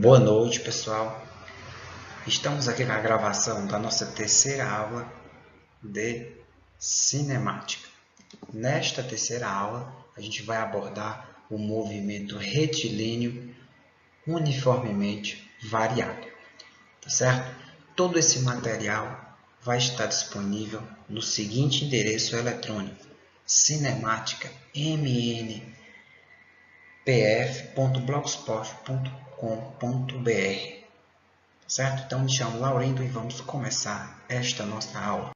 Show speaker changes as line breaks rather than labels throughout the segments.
Boa noite, pessoal. Estamos aqui com a gravação da nossa terceira aula de cinemática. Nesta terceira aula, a gente vai abordar o movimento retilíneo uniformemente variado, tá certo? Todo esse material vai estar disponível no seguinte endereço eletrônico: cinematicampf.blogspot.com.br. Certo? Então, me chamo Laurindo e vamos começar esta nossa aula.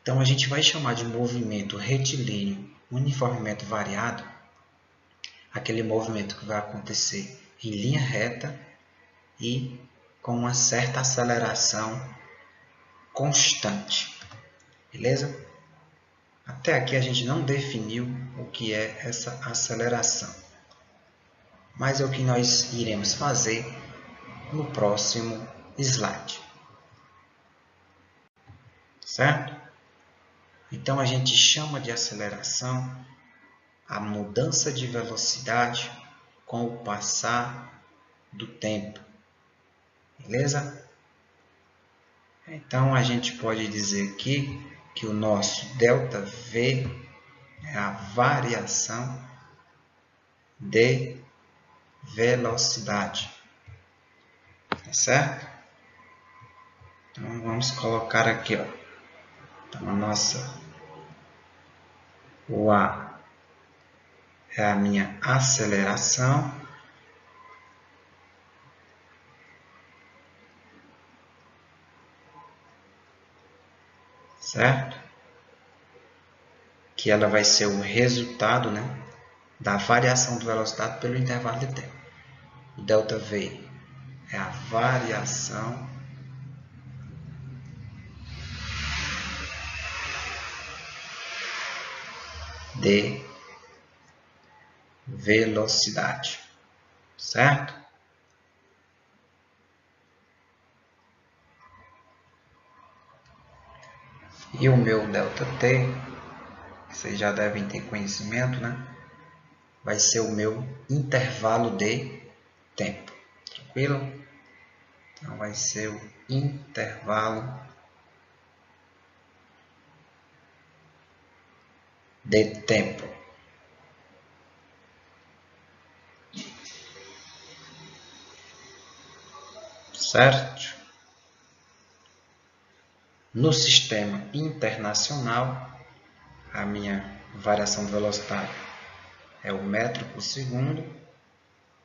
Então, a gente vai chamar de movimento retilíneo uniformemente variado aquele movimento que vai acontecer em linha reta e com uma certa aceleração constante. Beleza? Até aqui a gente não definiu o que é essa aceleração, mas é o que nós iremos fazer no próximo slide. Certo? Então, a gente chama de aceleração a mudança de velocidade com o passar do tempo. Beleza? Então, a gente pode dizer aqui que o nosso ΔV é a variação de velocidade. Tá certo? Então, vamos colocar aqui, ó. Então, o A é a minha aceleração. Certo? Que ela vai ser o resultado, né, da variação de velocidade pelo intervalo de tempo. O ΔV é a variação de velocidade, certo? E o meu ΔT, vocês já devem ter conhecimento, né? Vai ser o meu intervalo de tempo, tranquilo? Então, vai ser o intervalo de tempo. Certo? No sistema internacional, a minha variação de velocidade é o metro por segundo,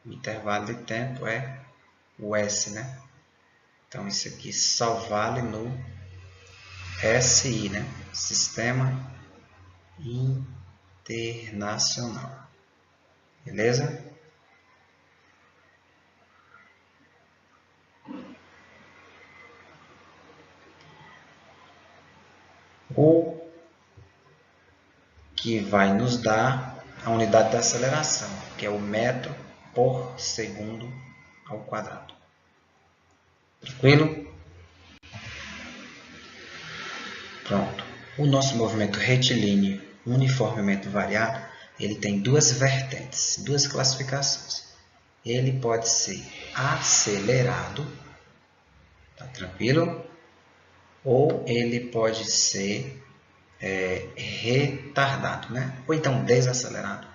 o intervalo de tempo é o S, né? Então, isso aqui só vale no SI, né? Sistema Internacional. Beleza? O que vai nos dar a unidade de aceleração, que é o metro por segundo ao quadrado. Tranquilo? Pronto. O nosso movimento retilíneo uniformemente variado, ele tem duas vertentes, duas classificações. Ele pode ser acelerado, tá tranquilo? Ou ele pode ser retardado, né? Ou então desacelerado.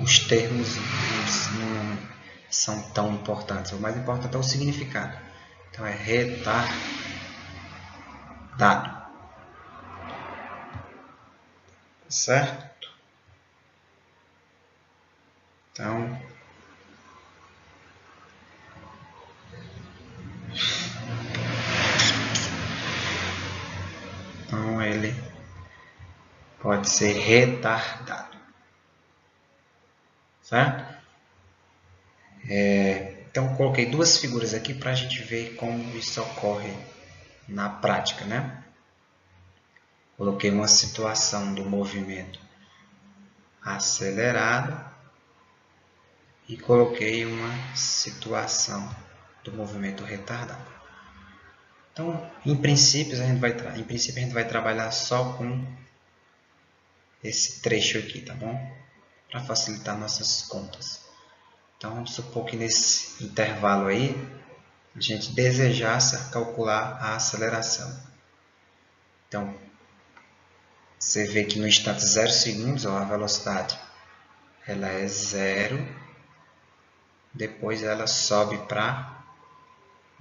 Os termos não são tão importantes. O mais importante é o significado. Então, é retardado. Certo? Então ele pode ser retardado. Certo? Então, coloquei duas figuras aqui para a gente ver como isso ocorre na prática, né? Coloquei uma situação do movimento acelerado e coloquei uma situação do movimento retardado. Então, em princípio, a gente vai trabalhar só com esse trecho aqui, tá bom? para facilitar nossas contas. Então, vamos supor que nesse intervalo aí, a gente desejasse calcular a aceleração. Então, você vê que no instante 0 segundos, ó, a velocidade ela é 0, depois ela sobe para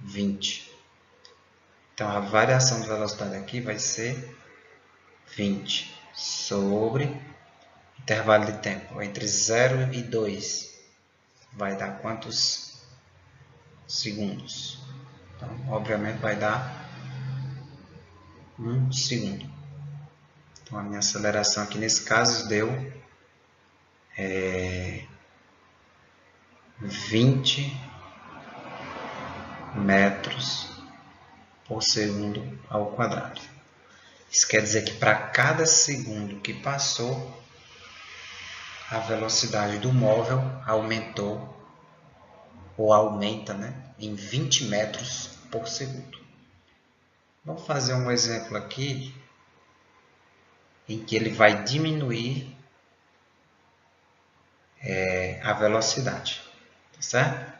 20. Então, a variação de velocidade aqui vai ser 20 sobre intervalo de tempo entre 0 e 2. Vai dar quantos segundos? Então, obviamente, vai dar 1 segundo. Então, a minha aceleração aqui nesse caso deu 20 metros por segundo ao quadrado. Isso quer dizer que para cada segundo que passou, a velocidade do móvel aumentou ou aumenta, né, em 20 metros por segundo. Vamos fazer um exemplo aqui em que ele vai diminuir a velocidade, tá certo?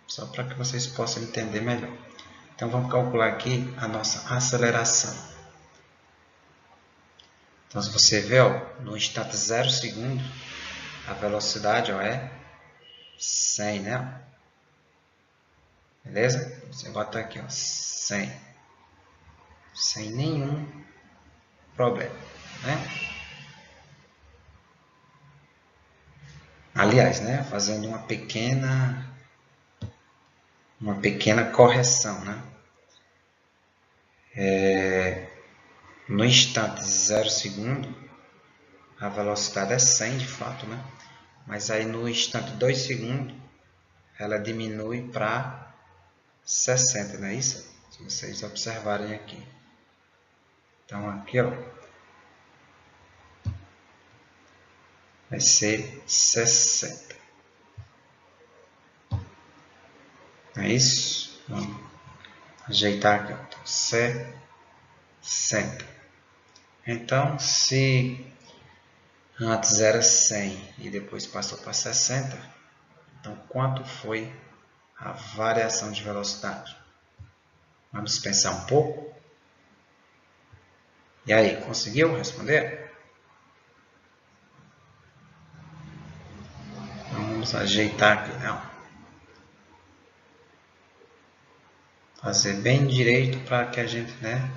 Só para que vocês possam entender melhor. Então, vamos calcular aqui a nossa aceleração. Então, se você vê, ó, no instante 0 segundo, a velocidade, ó, é 100, né? Beleza? Você bota aqui, ó, 100. Sem nenhum problema, né? Aliás, né, fazendo uma pequena correção, né? No instante 0 segundo, a velocidade é 100 de fato, né? Mas aí no instante 2 segundos, ela diminui para 60, não é isso? Se vocês observarem aqui. Então aqui, ó, vai ser 60. Não é isso? Vamos ajeitar aqui, ó. 60. Então, se antes era 100 e depois passou para 60, então quanto foi a variação de velocidade? Vamos pensar um pouco. E aí, conseguiu responder? Então, vamos ajeitar aqui, não. Fazer bem direito para que a gente, né,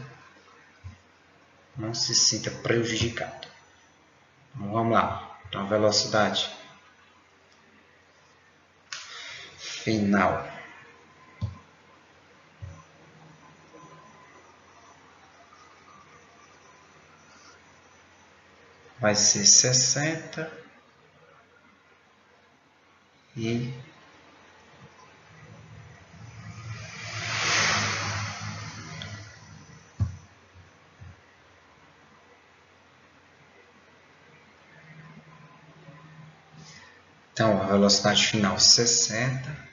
não se sinta prejudicado. Então, vamos lá. Então, a velocidade final vai ser 60 e então a velocidade final 60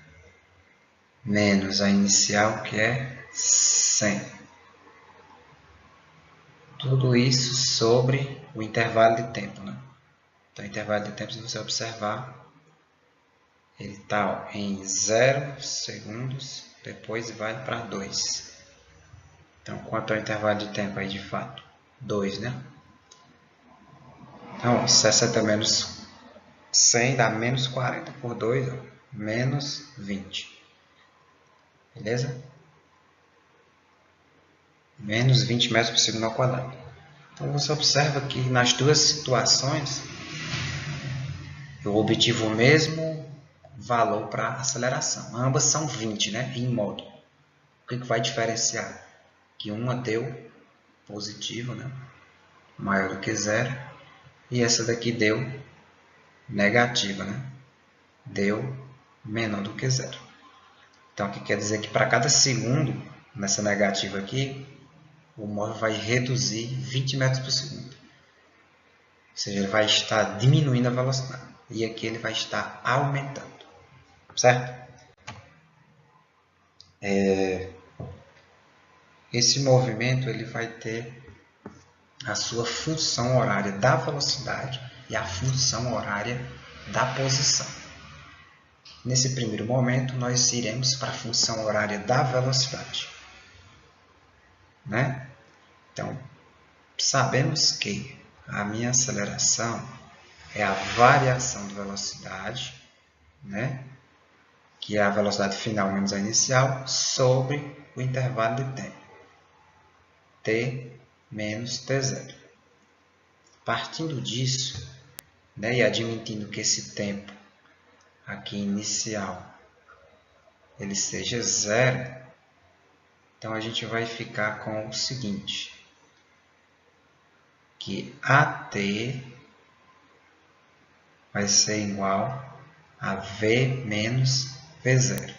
menos a inicial que é 100. Tudo isso sobre o intervalo de tempo, né? Então, o intervalo de tempo, se você observar, ele está em 0 segundos, depois vai para 2. Então, quanto é o intervalo de tempo aí de fato? 2, né? Então, 60 menos 100 dá menos 40 por 2, ó, menos 20. Beleza? Menos 20 metros por segundo ao quadrado. Então, você observa que nas duas situações, eu obtive o mesmo valor para aceleração. Ambas são 20, né, em módulo. O que vai diferenciar? Que uma deu positivo, né, maior do que 0, e essa daqui deu negativa, né, deu menor do que 0. Então, o que quer dizer que para cada segundo, nessa negativa aqui, o móvel vai reduzir 20 metros por segundo. Ou seja, ele vai estar diminuindo a velocidade. E aqui ele vai estar aumentando. Certo? Esse movimento ele vai ter a sua função horária da velocidade e a função horária da posição. Nesse primeiro momento, nós iremos para a função horária da velocidade, né? Então, sabemos que a minha aceleração é a variação de velocidade, né? Que é a velocidade final menos a inicial, sobre o intervalo de tempo, t menos t0. Partindo disso, né, e admitindo que esse tempo aqui inicial ele seja zero, então a gente vai ficar com o seguinte, que AT vai ser igual a V menos V0.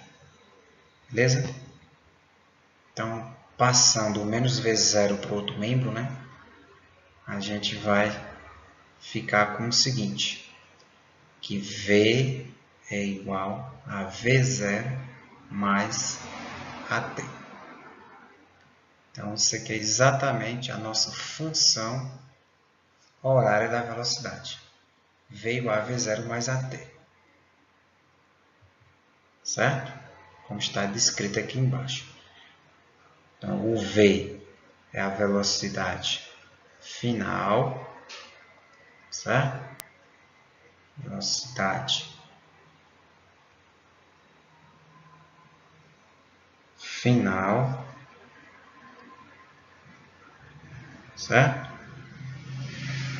Beleza? Então, passando o menos V0 para o outro membro, né, a gente vai ficar com o seguinte, que V é igual a V0 mais AT. Então, isso aqui é exatamente a nossa função horária da velocidade. V igual a V0 mais AT. Certo? Como está descrito aqui embaixo. Então, o V é a velocidade final, certo? Velocidade final, certo?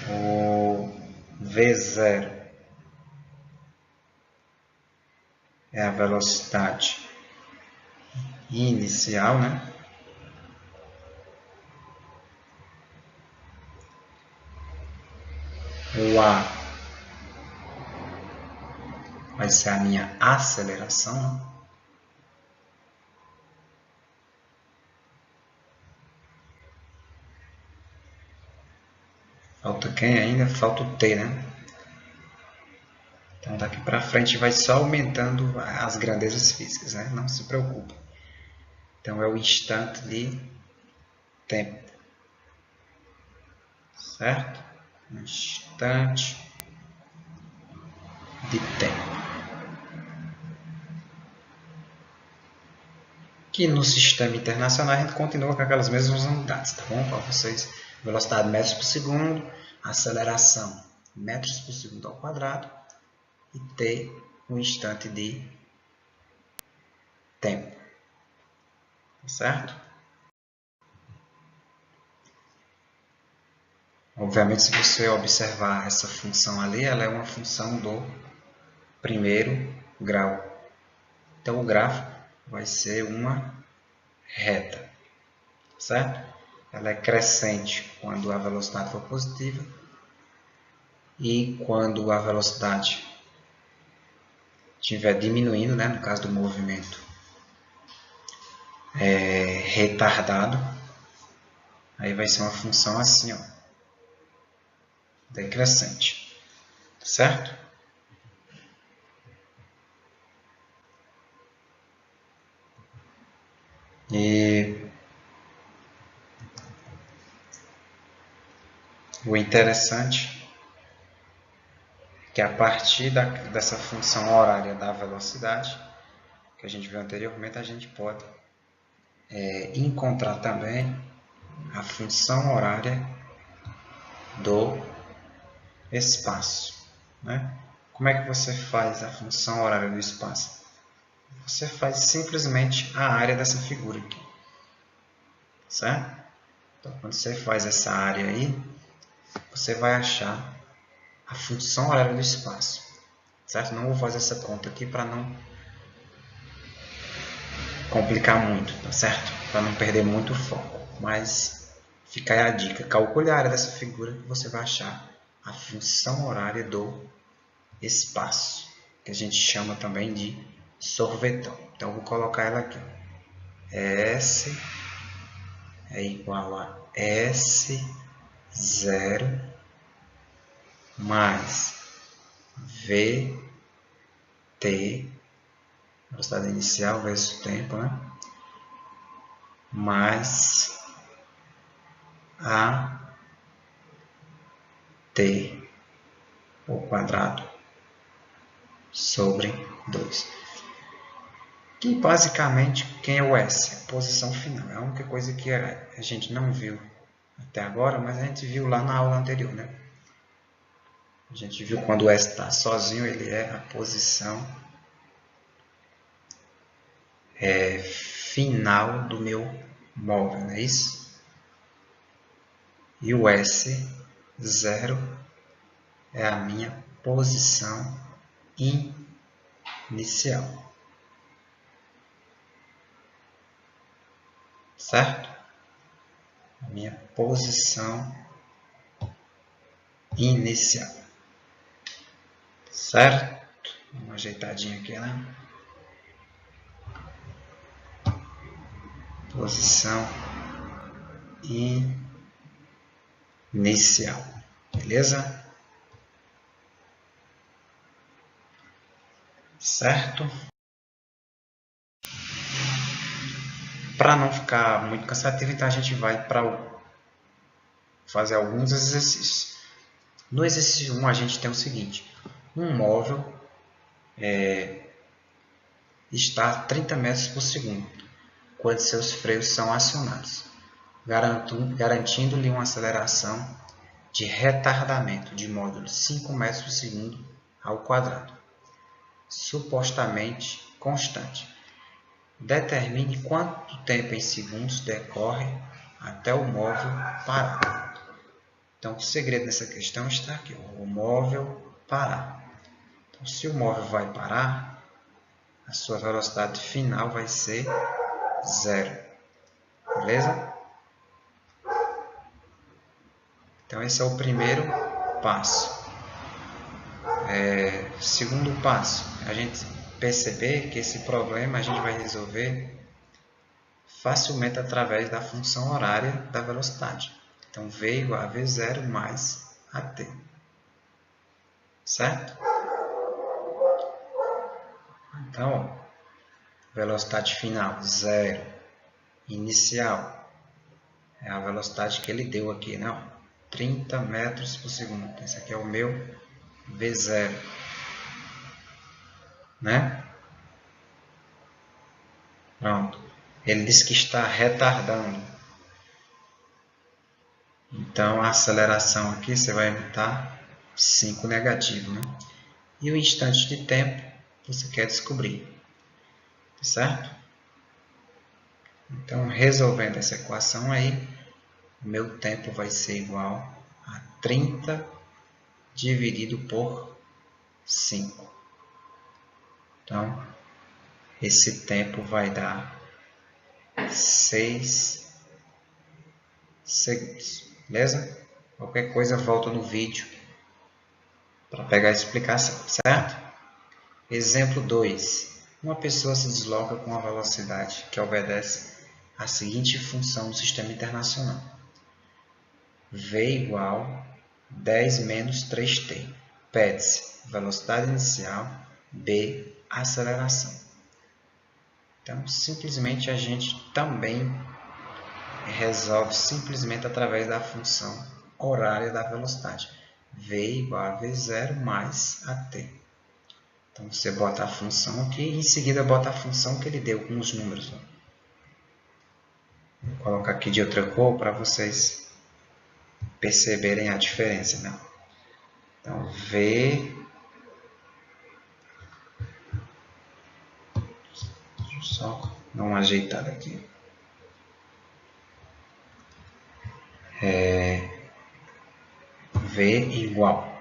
O V0 é a velocidade inicial, né? O A vai ser a minha aceleração, né? Falta quem ainda? Falta o T, né? Então, daqui para frente vai só aumentando as grandezas físicas, né? Não se preocupe. Então, é o instante de tempo. Certo? Um instante de tempo. Que no sistema internacional a gente continua com aquelas mesmas unidades, tá bom? Para vocês, velocidade metros por segundo, aceleração metros por segundo ao quadrado e t um instante de tempo. Certo? Obviamente, se você observar essa função ali, ela é uma função do primeiro grau. Então, o gráfico vai ser uma reta, certo? Ela é crescente quando a velocidade for positiva e quando a velocidade estiver diminuindo, né, no caso do movimento retardado, aí vai ser uma função assim, ó, decrescente, certo? E o interessante é que a partir dessa função horária da velocidade, que a gente viu anteriormente, a gente pode encontrar também a função horária do espaço, né? Como é que você faz a função horária do espaço? Você faz simplesmente a área dessa figura aqui, certo? Então, quando você faz essa área aí, você vai achar a função horária do espaço, certo? Não vou fazer essa conta aqui para não complicar muito, tá certo? Para não perder muito o foco, mas fica aí a dica. Calcule a área dessa figura que você vai achar a função horária do espaço, que a gente chama também de sorvetão. Então, eu vou colocar ela aqui. S é igual a S0 mais VT, velocidade inicial vezes o tempo, né? Mais AT ao quadrado sobre 2. Que basicamente, quem é o S? A posição final. É a única coisa que a gente não viu até agora, mas a gente viu lá na aula anterior, né? A gente viu quando o S está sozinho, ele é a posição final do meu móvel, não é isso? E o S0 é a minha posição inicial. Certo? A minha posição inicial. Certo? Uma ajeitadinha aqui, né? Posição inicial. Beleza? Certo? Para não ficar muito cansativo, então a gente vai para fazer alguns exercícios. No exercício 1, a gente tem o seguinte. Um móvel está a 30 metros por segundo, quando seus freios são acionados, garantindo-lhe uma aceleração de retardamento de módulo 5 metros por segundo ao quadrado, supostamente constante. Determine quanto tempo em segundos decorre até o móvel parar. Então, o segredo nessa questão está aqui, o móvel parar. Então, se o móvel vai parar, a sua velocidade final vai ser 0. Beleza? Então, esse é o primeiro passo. Segundo passo, a gente perceber que esse problema a gente vai resolver facilmente através da função horária da velocidade. Então, V igual a V0 mais AT. Certo? Então, velocidade final, 0. Inicial, é a velocidade que ele deu aqui, né? 30 metros por segundo. Esse aqui é o meu V0. Né? Pronto. Ele diz que está retardando. Então, a aceleração aqui, você vai botar 5 negativo, né? E o instante de tempo, você quer descobrir. Certo? Então, resolvendo essa equação aí, o meu tempo vai ser igual a 30 dividido por 5. Então, esse tempo vai dar 6 segundos. Beleza? Qualquer coisa, volta no vídeo para pegar a explicação, certo? Exemplo 2. Uma pessoa se desloca com uma velocidade que obedece à seguinte função do sistema internacional. V igual 10 menos 3t. Pede-se velocidade inicial, B, aceleração. Então, simplesmente a gente também resolve simplesmente através da função horária da velocidade. V igual a V0 mais AT. Então, você bota a função aqui e em seguida bota a função que ele deu com os números. Vou colocar aqui de outra cor para vocês perceberem a diferença, né? Então, V... Deixa eu só dar uma ajeitada aqui. V igual.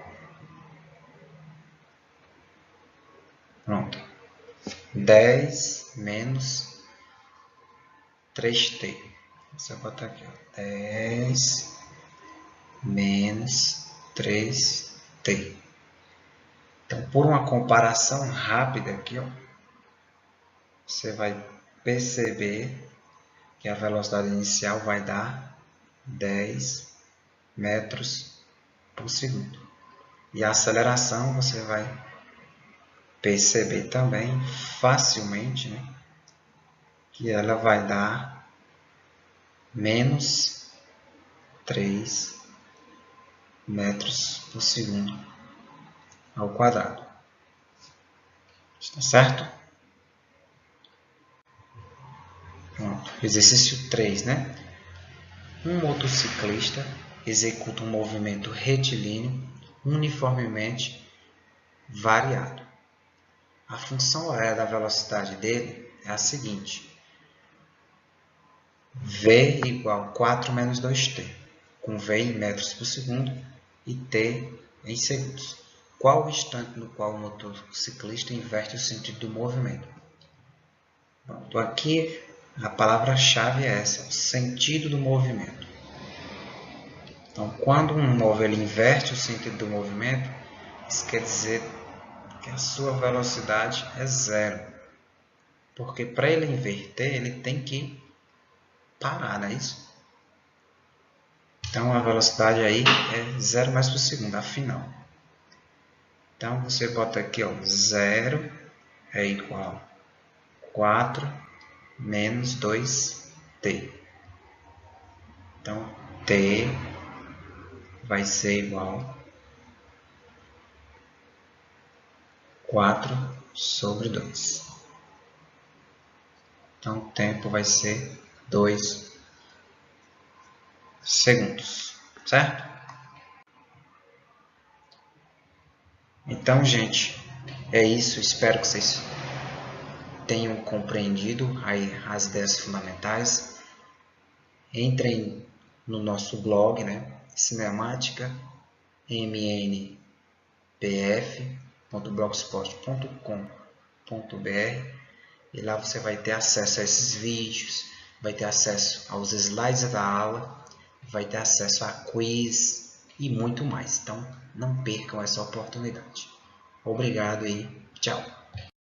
Pronto. 10 menos 3t. Você vai botar aqui, ó. 10 menos 3t. Então, por uma comparação rápida aqui, ó, você vai perceber que a velocidade inicial vai dar 10 metros por segundo. E a aceleração você vai perceber também facilmente, né, que ela vai dar menos 3 metros por segundo ao quadrado. Está certo? Pronto. Exercício 3, né? Um motociclista executa um movimento retilíneo uniformemente variado. A função horária da velocidade dele é a seguinte: V igual 4 menos 2t, com V em metros por segundo e t em segundos. Qual o instante no qual o motociclista inverte o sentido do movimento? Pronto, aqui a palavra-chave é essa, o sentido do movimento. Então, quando um móvel inverte o sentido do movimento, isso quer dizer que a sua velocidade é zero. Porque para ele inverter, ele tem que parar, não é isso? Então, a velocidade aí é 0 metros por segundo, afinal. Então, você bota aqui, ó, 0 é igual a 4 menos 2t. Então, t vai ser igual a 4 sobre 2. Então, o tempo vai ser 2 segundos, certo? Então, gente, é isso. Espero que vocês tenham compreendido aí as ideias fundamentais. Entrem no nosso blog, né? Cinematica mnpf.blogspot.com.br, e lá você vai ter acesso a esses vídeos, vai ter acesso aos slides da aula, vai ter acesso a quiz e muito mais. Então, não percam essa oportunidade. Obrigado e tchau!